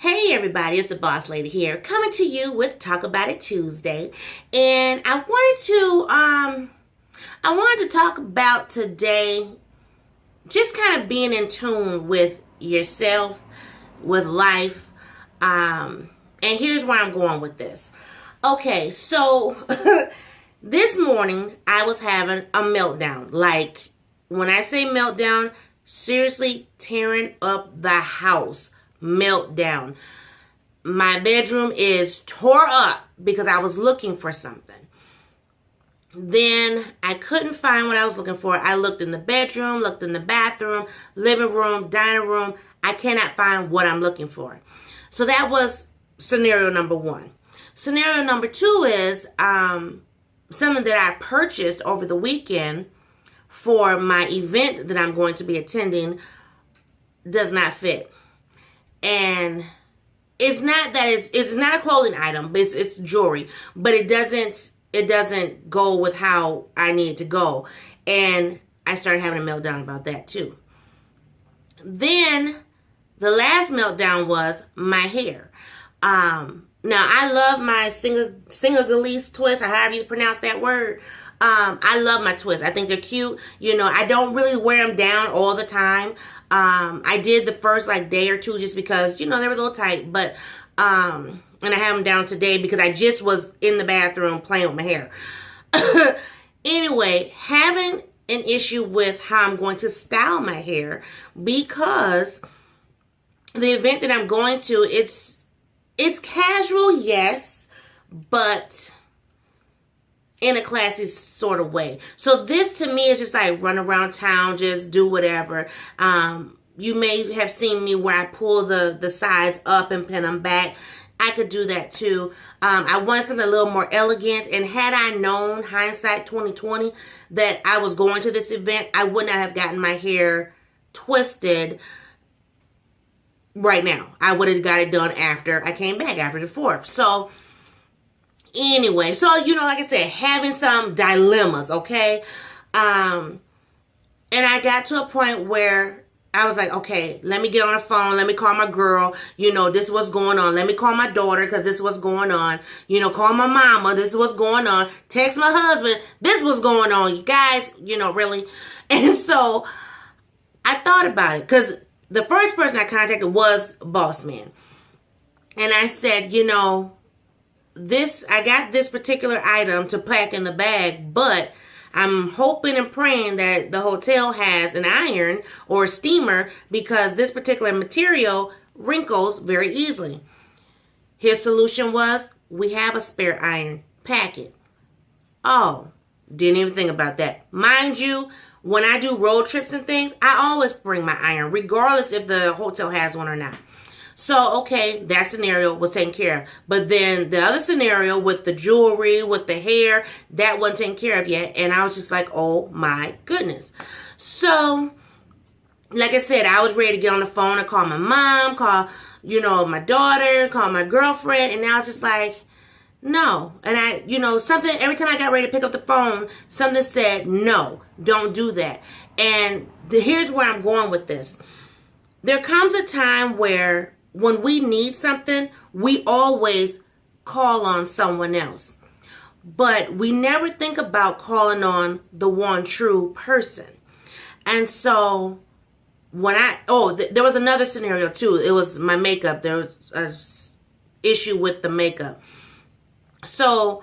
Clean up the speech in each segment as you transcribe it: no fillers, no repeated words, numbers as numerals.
Hey everybody, it's the Boss Lady here, coming to you with Talk About It Tuesday. And I wanted to talk about today just kind of being in tune with yourself, with life. And here's where I'm going with this. Okay, so this morning I was having a meltdown. Like, when I say meltdown, seriously tearing up the house. Meltdown. My bedroom is tore up because I was looking for something. Then I couldn't find what I was looking for. I looked in the bedroom, looked in the bathroom, living room, dining room. I cannot find what I'm looking for. So that was scenario number one. Scenario number two is something that I purchased over the weekend for my event that I'm going to be attending does not fit. And it's not that it's not a clothing item, but it's jewelry, but it doesn't go with how I need it to go. And I started having a meltdown about that too. Then the last meltdown was my hair. Now I love my Senegalese twist, or however you pronounce that word. I love my twists. I think they're cute. You know, I don't really wear them down all the time. I did the first day or two just because, they were a little tight. But, and I have them down today because I just was in the bathroom playing with my hair. Anyway, having an issue with how I'm going to style my hair because the event that I'm going to, it's casual, yes, but in a classy sort of way. So this to me is just like run around town, just do whatever. You may have seen me where I pull the sides up and pin them back. I could do that too. I want something a little more elegant, and had I known, hindsight 2020, that I was going to this event, I would not have gotten my hair twisted right now. I would have got it done after I came back, after the 4th. So anyway, so, like I said, having some dilemmas, okay? And I got to a point where I was like, okay, let me get on the phone. Let me call my girl. This is what's going on. Let me call my daughter because this is what's going on. Call my mama. This is what's going on. Text my husband. This is what's going on. You guys, really. And so I thought about it because the first person I contacted was Boss Man. And I said, I got this particular item to pack in the bag, but I'm hoping and praying that the hotel has an iron or a steamer because this particular material wrinkles very easily. His solution was, we have a spare iron. Pack it. Oh, didn't even think about that. Mind you, when I do road trips and things, I always bring my iron, regardless if the hotel has one or not. So, okay, that scenario was taken care of. But then the other scenario with the jewelry, with the hair, that wasn't taken care of yet. And I was just like, oh my goodness. So, like I said, I was ready to get on the phone and call my mom, call, my daughter, call my girlfriend. And I was just like, no. And I, something, every time I got ready to pick up the phone, something said, no, don't do that. And here's where I'm going with this. There comes a time where when we need something, we always call on someone else. But we never think about calling on the one true person. And so when there was another scenario too. It was my makeup. There was an issue with the makeup. So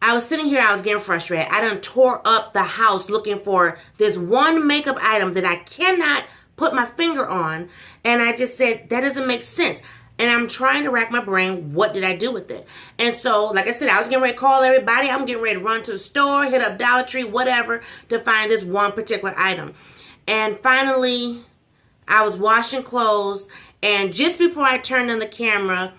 I was sitting here, I was getting frustrated. I done tore up the house looking for this one makeup item that I cannot put my finger on, and I just said, that doesn't make sense. And I'm trying to rack my brain, what did I do with it? And so, like I said, I was getting ready to call everybody. I'm getting ready to run to the store, hit up Dollar Tree, whatever, to find this one particular item. And finally, I was washing clothes, and just before I turned on the camera,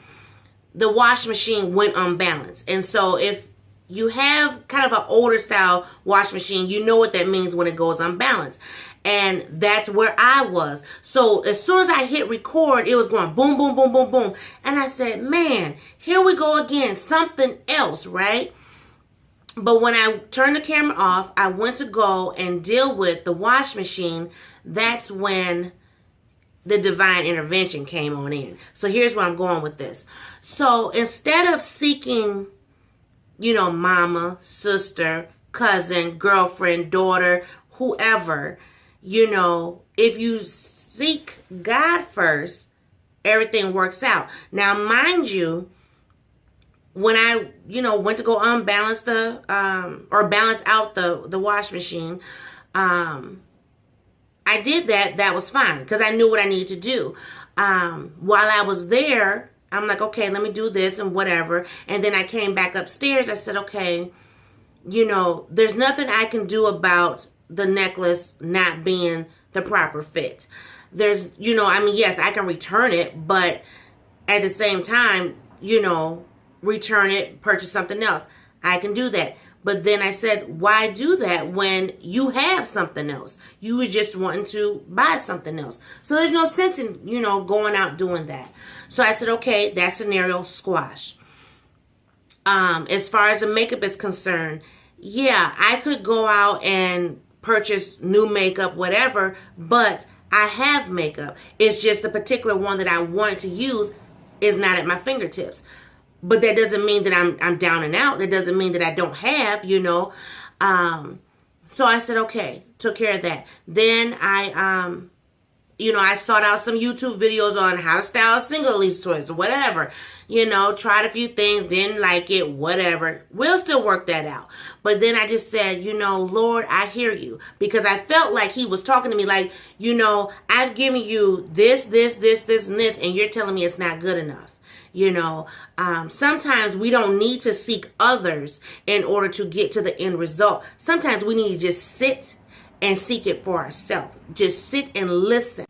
the washing machine went unbalanced. And so if you have kind of an older style washing machine, you know what that means when it goes unbalanced. And that's where I was. So as soon as I hit record, it was going boom, boom, boom, boom, boom. And I said, man, here we go again. Something else, right? But when I turned the camera off, I went to go and deal with the wash machine. That's when the divine intervention came on in. So here's where I'm going with this. So instead of seeking, mama, sister, cousin, girlfriend, daughter, whoever, if you seek God first, everything works out. Now, mind you, when I, went to go unbalance or balance out the wash machine, I did that. That was fine because I knew what I needed to do. While I was there, I'm like, okay, let me do this and whatever. And then I came back upstairs. I said, okay, there's nothing I can do about the necklace not being the proper fit. There's, yes, I can return it, but at the same time, return it, purchase something else. I can do that. But then I said, why do that when you have something else? You were just wanting to buy something else. So there's no sense in, going out doing that. So I said, okay, that scenario squash. As far as the makeup is concerned, yeah, I could go out and purchase new makeup, whatever, but I have makeup. It's just the particular one that I want to use is not at my fingertips. But that doesn't mean that I'm down and out. That doesn't mean that I don't have, So I said, okay, took care of that. Then I sought out some YouTube videos on how to style single release toys or whatever. Tried a few things, didn't like it, whatever. We'll still work that out. But then I just said, Lord, I hear you. Because I felt like he was talking to me like, I've given you this, and this, and you're telling me it's not good enough. Sometimes we don't need to seek others in order to get to the end result. Sometimes we need to just sit and seek it for ourselves. Just sit and listen.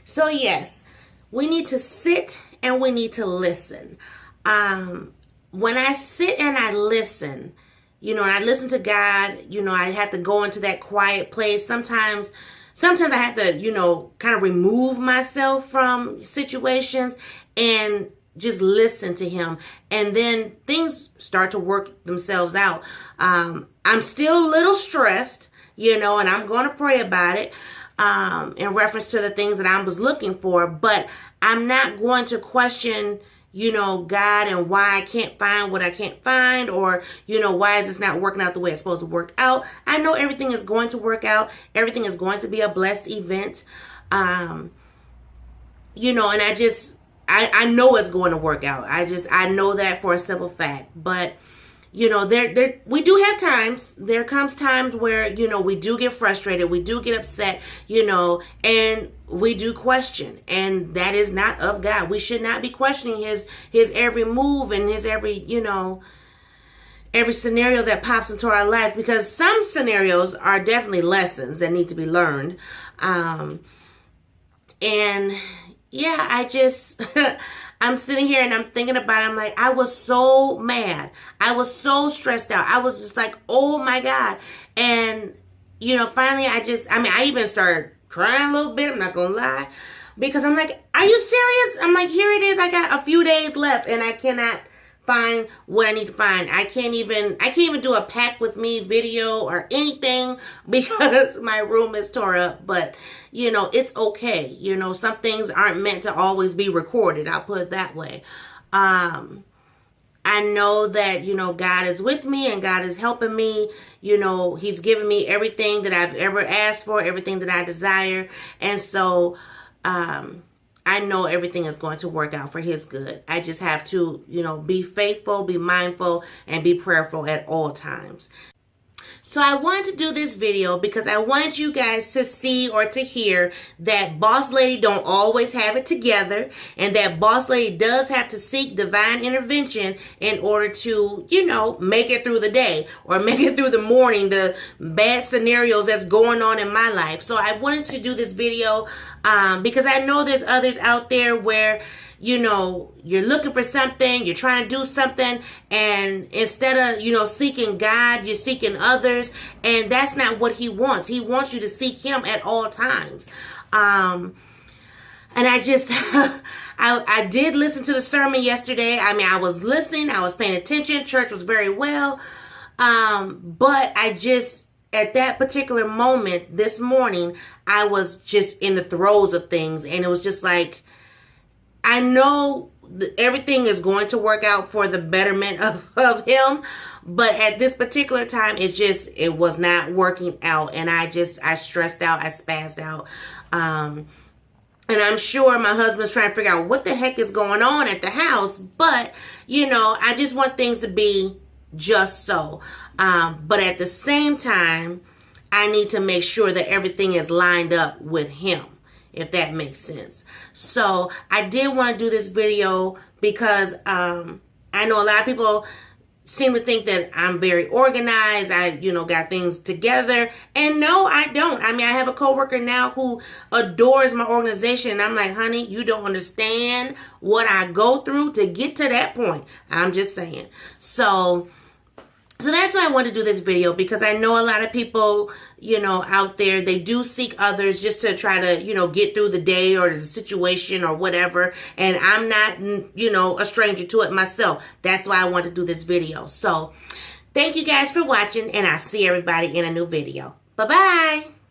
So yes, we need to sit and we need to listen. When I sit and I listen, and I listen to God, I have to go into that quiet place. Sometimes I have to, kind of remove myself from situations and just listen to him. And then things start to work themselves out. I'm still a little stressed, and I'm going to pray about it in reference to the things that I was looking for. But I'm not going to question, God and why I can't find what I can't find, or, why is this not working out the way it's supposed to work out. I know everything is going to work out. Everything is going to be a blessed event. And I know it's going to work out. I know that for a simple fact. But, we do have times. There comes times where, we do get frustrated. We do get upset, and we do question. And that is not of God. We should not be questioning his every move and his every scenario that pops into our life. Because some scenarios are definitely lessons that need to be learned. And yeah, I'm sitting here and I'm thinking about it. I'm like, I was so mad. I was so stressed out. I was just like, oh my God. And, finally I even started crying a little bit. I'm not going to lie. Because I'm like, are you serious? I'm like, here it is. I got a few days left and I cannot find what I need to find. I can't even do a pack with me video or anything because my room is tore up. But, it's okay. Some things aren't meant to always be recorded. I'll put it that way. I know that, God is with me and God is helping me. He's given me everything that I've ever asked for, everything that I desire. And so, I know everything is going to work out for his good. I just have to, be faithful, be mindful, and be prayerful at all times. So I wanted to do this video because I wanted you guys to see or to hear that Boss Lady don't always have it together, and that Boss Lady does have to seek divine intervention in order to, make it through the day or make it through the morning, the bad scenarios that's going on in my life. So I wanted to do this video because I know there's others out there where, you're looking for something, you're trying to do something, and instead of, seeking God, you're seeking others, and that's not what he wants. He wants you to seek him at all times. And I just, I did listen to the sermon yesterday. I was listening, I was paying attention, church was very well, but at that particular moment this morning, I was just in the throes of things, and it was just like, I know everything is going to work out for the betterment of him, but at this particular time, it was not working out, and I stressed out, I spazzed out, and I'm sure my husband's trying to figure out what the heck is going on at the house, but, you know, I just want things to be just so, but at the same time, I need to make sure that everything is lined up with him, if that makes sense. So I did want to do this video because I know a lot of people seem to think that I'm very organized. I, got things together. And no, I don't. I mean, I have a coworker now who adores my organization. And I'm like, honey, you don't understand what I go through to get to that point. I'm just saying. So that's why I wanted to do this video, because I know a lot of people, out there, they do seek others just to try to, get through the day or the situation or whatever. And I'm not, a stranger to it myself. That's why I wanted to do this video. So thank you guys for watching, and I'll see everybody in a new video. Bye-bye.